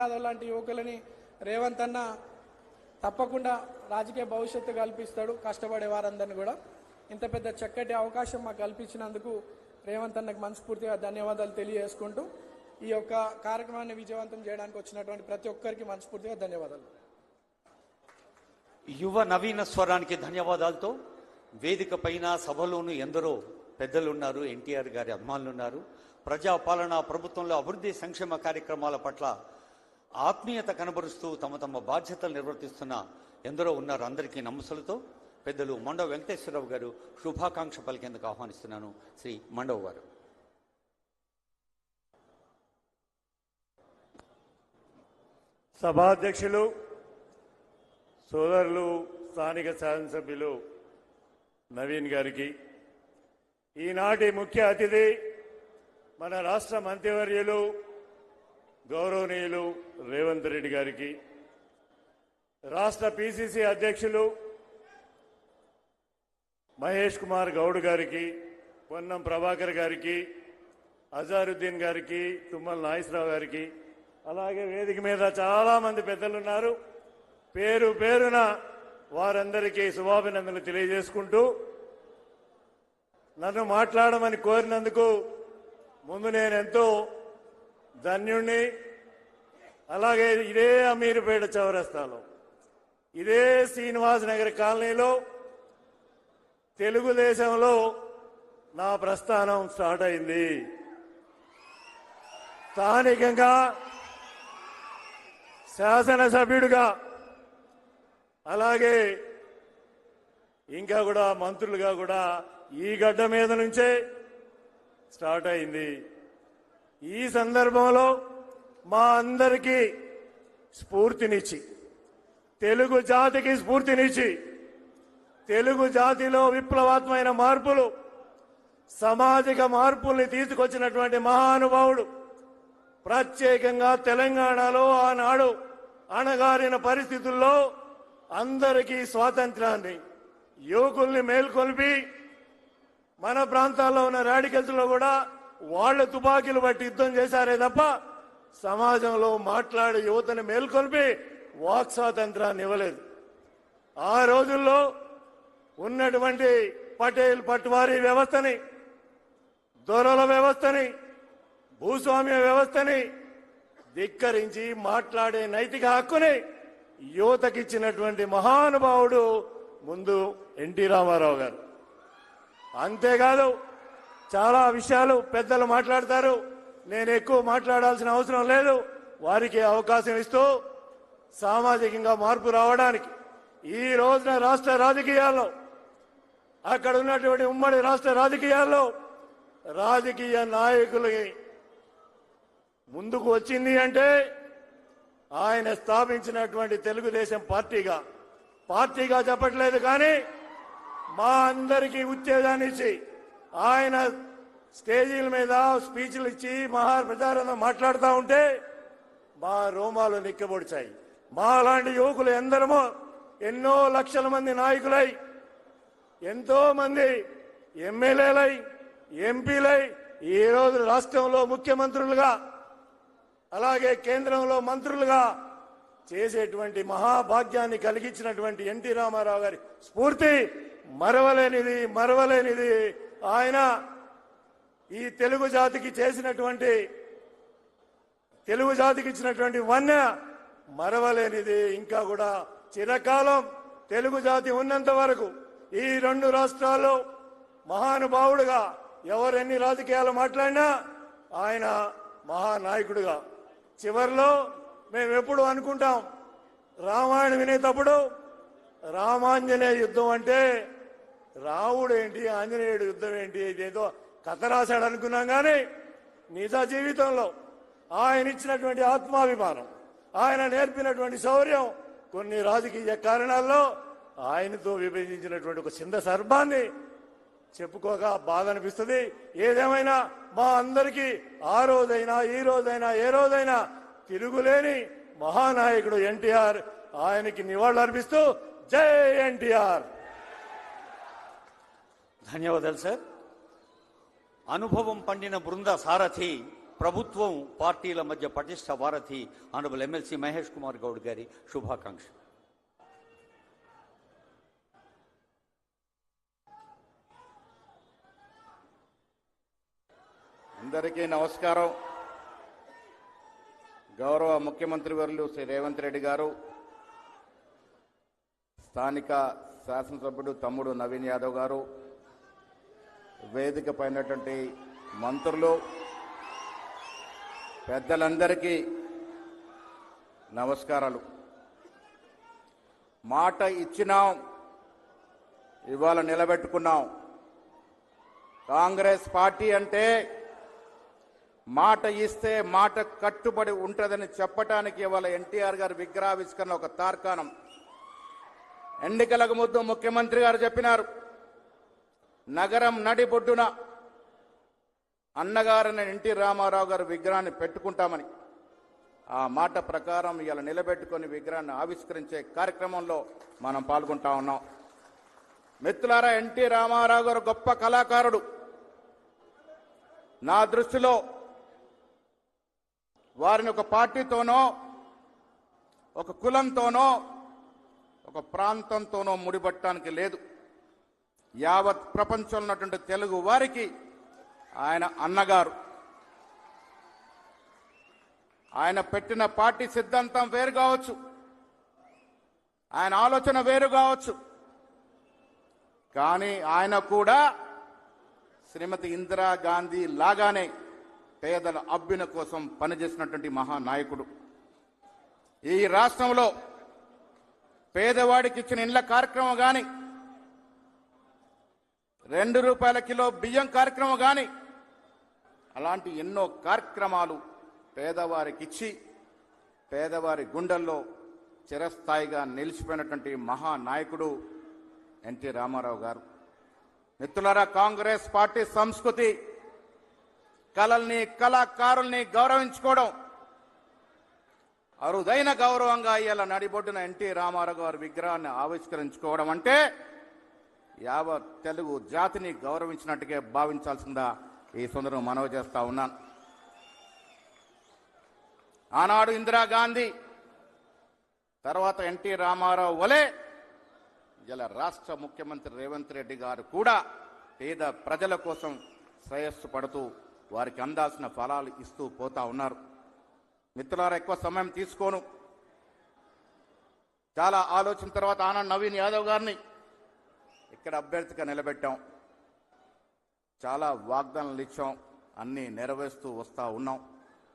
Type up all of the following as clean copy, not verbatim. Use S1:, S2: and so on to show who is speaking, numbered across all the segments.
S1: యాదవ్ లాంటి యువకులని రేవంత్ అన్న తప్పకుండా రాజకీయ భవిష్యత్తు కల్పిస్తాడు. కష్టపడే వారందరినీ కూడా ఇంత పెద్ద చక్కటి అవకాశం మాకు కల్పించినందుకు రేవంత్ అన్నకు మనస్ఫూర్తిగా ధన్యవాదాలు తెలియజేసుకుంటూ ఈ యొక్క కార్యక్రమాన్ని విజయవంతం చేయడానికి వచ్చినటువంటి ప్రతి ఒక్కరికి మనస్ఫూర్తిగా ధన్యవాదాలు.
S2: యువ నవీన స్వరానికి ధన్యవాదాలతో వేదిక పైన సభలోనూ ఎందరో పెద్దలున్నారు, ఎన్టీఆర్ గారి అభిమానులు ఉన్నారు. ప్రజాపాలన ప్రభుత్వంలో అభివృద్ధి సంక్షేమ కార్యక్రమాల పట్ల ఆత్మీయత కనబరుస్తూ తమ తమ బాధ్యతలు నిర్వర్తిస్తున్న ఎందరో ఉన్నారు. అందరికీ నమస్సులతో పెద్దలు మండవ వెంకటేశ్వరరావు గారు శుభాకాంక్ష పలికేందుకు ఆహ్వానిస్తున్నాను. శ్రీ మండవ్ గారు.
S3: సభాధ్యక్షులు, సోదరులు, స్థానిక శాసనసభ్యులు నవీన్ గారికి, ఈనాటి ముఖ్య అతిథి మన రాష్ట్ర మంత్రివర్యులు గౌరవనీయులు రేవంత్ రెడ్డి గారికి, రాష్ట్ర పిసిసి అధ్యక్షులు మహేష్ కుమార్ గౌడ్ గారికి, పొన్నం ప్రభాకర్ గారికి, అజారుద్దీన్ గారికి, తుమ్మల నాగేశ్వరరావు గారికి, అలాగే వేదిక మీద చాలా మంది పెద్దలున్నారు. పేరు పేరున వారందరికీ శుభాభినందనలు తెలియజేసుకుంటూ నన్ను మాట్లాడమని కోరినందుకు ముందు నేనెంతో ధన్యుణ్ణి. అలాగే ఇదే అమీర్పేట చౌరస్తాలో, ఇదే శ్రీనివాస్ నగర్ కాలనీలో తెలుగుదేశంలో నా ప్రస్థానం స్టార్ట్ అయింది. స్థానికంగా శాసనసభ్యుడిగా, అలాగే ఇంకా కూడా మంత్రులుగా కూడా ఈ గడ్డ మీద నుంచే స్టార్ట్ అయింది. ఈ సందర్భంలో మా అందరికీ స్ఫూర్తినిచ్చి, తెలుగు జాతికి స్ఫూర్తినిచ్చి, తెలుగు జాతిలో విప్లవాత్మైన మార్పులు, సామాజిక మార్పుల్ని తీసుకొచ్చినటువంటి మహానుభావుడు, ప్రత్యేకంగా తెలంగాణలో ఆనాడు అణగారిన పరిస్థితుల్లో అందరికీ స్వాతంత్రాన్ని, యువకుల్ని మేల్కొల్పి మన ప్రాంతాల్లో ఉన్న రాడికల్స్లో కూడా వాళ్ళ తుపాకీలు బట్టి యుద్ధం చేశారే తప్ప సమాజంలో మాట్లాడే యువతని మేల్కొల్పి వాక్ స్వాతంత్రాన్ని ఇవ్వలేదు. ఆ రోజుల్లో ఉన్నటువంటి పటేల్ పట్వారీ వ్యవస్థని, దొరల వ్యవస్థని, భూస్వామ్య వ్యవస్థని ధిక్కరించి మాట్లాడే నైతిక హక్కుని యువతకిచ్చినటువంటి మహానుభావుడు ముందు ఎన్టీ రామారావు గారు. అంతేకాదు చాలా విషయాలు పెద్దలు మాట్లాడతారు, నేను ఎక్కువ మాట్లాడాల్సిన అవసరం లేదు. వారికి అవకాశం ఇస్తూ సామాజికంగా మార్పు రావడానికి ఈ రోజున రాష్ట్ర రాజకీయాల్లో, అక్కడ ఉన్నటువంటి ఉమ్మడి రాష్ట్ర రాజకీయాల్లో రాజకీయ నాయకులు ముందుకు వచ్చింది అంటే ఆయన స్థాపించినటువంటి తెలుగుదేశం పార్టీగా చెప్పట్లేదు, కానీ మా అందరికీ ఉత్తేజాన్ని ఇచ్చి ఆయన స్టేజీల మీద స్పీచ్లు ఇచ్చి ప్రచారంలో మాట్లాడుతూ ఉంటే మా రోమాలు నిక్కబొడిచాయి. మా లాంటి యువకులు ఎందరమో ఎన్నో లక్షల మంది నాయకులై, ఎంతో మంది ఎమ్మెల్యేలై, ఎంపీలై, ఈ రోజు రాష్ట్రంలో ముఖ్యమంత్రులుగా, అలాగే కేంద్రంలో మంత్రులుగా చేసేటువంటి మహాభాగ్యాన్ని కలిగించినటువంటి ఎన్టీ రామారావు గారి స్ఫూర్తి మరవలేనిది. ఆయన ఈ తెలుగు జాతికి ఇచ్చినటువంటి వన్య మరవలేనిది. ఇంకా కూడా చిరకాలం తెలుగు జాతి ఉన్నంత వరకు ఈ రెండు రాష్ట్రాల్లో మహానుభావుడుగా ఎవరెన్ని రాజకీయాలు మాట్లాడినా ఆయన మహానాయకుడుగా. చివరిలో మేము ఎప్పుడు అనుకుంటాం, రామాయణం వినేటప్పుడు రామాంజనేయ యుద్ధం అంటే రాముడు ఏంటి, ఆంజనేయుడు యుద్ధం ఏంటి, ఇదేదో కథ రాశాడు అనుకున్నాం. కానీ నిజ జీవితంలో ఆయన ఇచ్చినటువంటి ఆత్మాభిమానం, ఆయన నేర్పినటువంటి శౌర్యం, కొన్ని రాజకీయ కారణాల్లో ఆయనతో విభజించినటువంటి ఒక చిన్న సర్బాన్ని చెప్పుకోగా బాధ అనిపిస్తుంది. ఏదేమైనా మా అందరికీ ఆ రోజైనా ఈ రోజైనా ఏ రోజైనా తిరుగులేని మహానాయకుడు ఎన్టీఆర్. ఆయనకి నివాళులు అర్పిస్తూ జై ఎన్టీఆర్.
S2: ధన్యవాదాలు సార్. అనుభవం పండిన బృంద సారథి ప్రభుత్వం పార్టీల మధ్య పటిష్ట వారధి ఆనరబుల్ ఎమ్మెల్సీ మహేష్ కుమార్ గౌడ్ గారి శుభాకాంక్ష.
S4: అందరికీ నమస్కారం. గౌరవ ముఖ్యమంత్రి వర్యులు శ్రీ రేవంత్ రెడ్డి గారు, స్థానిక శాసనసభ్యుడు తమ్ముడు నవీన్ యాదవ్ గారు, వేదిక పైనటువంటి మంత్రులు, పెద్దలందరికీ నమస్కారాలు. మాట ఇచ్చినాం, ఇవాళ నిలబెట్టుకున్నాం. కాంగ్రెస్ పార్టీ అంటే మాట ఇస్తే మాట కట్టుబడి ఉంటుందని చెప్పటానికి ఇవాళ ఎన్టీఆర్ గారి విగ్రహావిష్కరణ ఒక తార్కాణం. ఎన్నికలకు ముందు ముఖ్యమంత్రి గారు చెప్పినారు, నగరం నడిబొడ్డున అన్నగారని ఎన్టీ రామారావు గారు విగ్రహాన్ని పెట్టుకుంటామని. ఆ మాట ప్రకారం ఇలా నిలబెట్టుకుని విగ్రహాన్ని ఆవిష్కరించే కార్యక్రమంలో మనం పాల్గొంటా ఉన్నాం. మిత్రులారా, ఎన్టీ రామారావు గారు గొప్ప కళాకారుడు. నా దృష్టిలో వారిని ఒక పార్టీతోనో, ఒక కులంతోనో, ఒక ప్రాంతంతోనో ముడిపట్టడానికి లేదు. యావత్ ప్రపంచంలో ఉన్నటువంటి తెలుగు వారికి ఆయన అన్నగారు. ఆయన పెట్టిన పార్టీ సిద్ధాంతం వేరు కావచ్చు, ఆయన ఆలోచన వేరు కావచ్చు, కానీ ఆయన కూడా శ్రీమతి ఇందిరాగాంధీ లాగానే పేదల అభ్యున్న కోసం పనిచేసినటువంటి మహానాయకుడు. ఈ రాష్ట్రంలో పేదవాడికి ఇచ్చిన ఇండ్ల కార్యక్రమం కానీ, ₹2 కిలో బియ్యం కార్యక్రమం కానీ, అలాంటి ఎన్నో కార్యక్రమాలు పేదవారికి ఇచ్చి పేదవారి గుండెల్లో చిరస్థాయిగా నిలిచిపోయినటువంటి మహానాయకుడు ఎన్టీ రామారావు గారు. మిత్రులారా, కాంగ్రెస్ పార్టీ సంస్కృతి కళల్ని, కళాకారుల్ని గౌరవించుకోవడం అరుదైన గౌరవంగా ఇవాళ నడిబొడ్డున ఎన్టీ రామారావు గారి విగ్రహాన్ని ఆవిష్కరించుకోవడం అంటే యావత్ తెలుగు జాతిని గౌరవించినట్టుగా భావించాల్సిందా ఈ సందర్భంగా మనవి చేస్తా ఉన్నాను. ఆనాడు ఇందిరాగాంధీ, తర్వాత ఎన్టీ రామారావు వలె ఇలా రాష్ట్ర ముఖ్యమంత్రి రేవంత్ రెడ్డి గారు కూడా పేద ప్రజల కోసం శ్రేయస్సు పడుతూ వారికి అందాల్సిన ఫలాలు ఇస్తూ పోతా ఉన్నారు. మిత్రులారా, ఎక్కువ సమయం తీసుకోను. చాలా ఆలోచన తర్వాత ఆనంద్ నవీన్ యాదవ్ గారిని ఇక్కడ అభ్యర్థిగా నిలబెట్టాం. చాలా వాగ్దానాలు ఇచ్చాం, అన్నీ నెరవేరుస్తూ వస్తూ ఉన్నాం.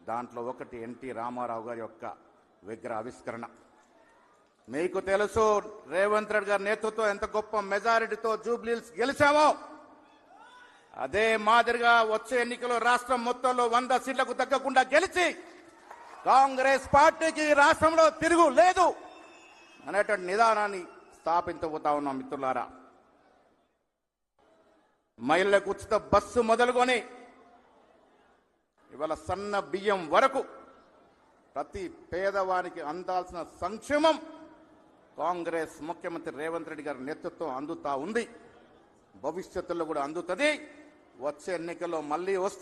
S4: దాంట్లో ఒకటి ఎన్టీ రామారావు గారి యొక్క విగ్రహ ఆవిష్కరణ. మీకు తెలుసు, రేవంత్ రెడ్డి గారి నేతృత్వం ఎంత గొప్ప మెజారిటీతో జూబ్లీహిల్స్ గెలిచామో, అదే మాదిరిగా వచ్చే ఎన్నికల్లో రాష్ట్రం మొత్తంలో 100 సీట్లకు తగ్గకుండా గెలిచి కాంగ్రెస్ పార్టీకి రాష్ట్రంలో తిరుగు లేదు అనేటువంటి నిదానాన్ని స్థాపించబోతా ఉన్నాం. మిత్రులారా, మహిళలకు ఉచిత బస్సు మొదలుకొని ఇవాళ సన్న బియ్యం వరకు ప్రతి పేదవానికి అందాల్సిన సంక్షేమం కాంగ్రెస్ ముఖ్యమంత్రి రేవంత్ రెడ్డి గారి నేతృత్వం అందుతా ఉంది. భవిష్యత్తులో కూడా అందుతుంది. వచ్చే ఎన్నికల్లో మళ్ళీ వస్తా